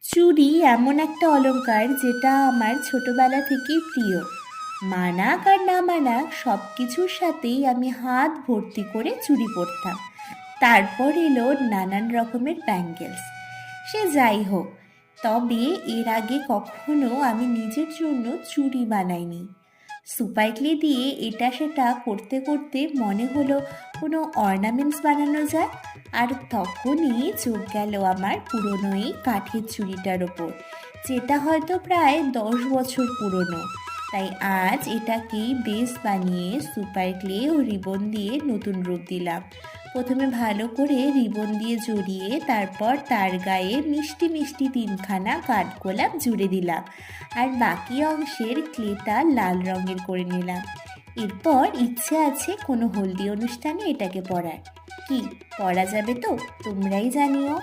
চুড়ি এমন একটা অলংকার যেটা আমার ছোটবেলা থেকেই প্রিয়। মানাক আর না মানাক সব কিছুর সাথেই আমি হাত ভর্তি করে চুড়ি পরতাম। তারপর এলো নানান রকমের ব্যাঙ্গেলস। সে যাই হোক, তবে এর আগে কখনো আমি নিজের জন্য চুড়ি বানাইনি। সুপার ক্লে দিয়ে এটা সেটা করতে করতে মনে হলো কোনো অর্নামেন্টস বানানো যায়। আর তখনই চোখ গেল আমার পুরনো এই কাঠের চুড়িটার ওপর, যেটা হয়তো প্রায় 10 বছর পুরনো। তাই আজ এটাকেই বেস বানিয়ে সুপার ক্লে ও রিবন দিয়ে নতুন রূপ দিলাম। প্রথমে ভালো করে রিবন দিয়ে জড়িয়ে তারপর তার গায়ে মিষ্টি মিষ্টি 3খানা কাঠগোলাপ জুড়ে দিলাম, আর বাকি অংশের ক্লেটা লাল রঙের করে নিলাম। এরপর ইচ্ছে আছে কোনো হলদি অনুষ্ঠানে এটাকে পরার। কি পরা যাবে তো? তোমরাই জানিও।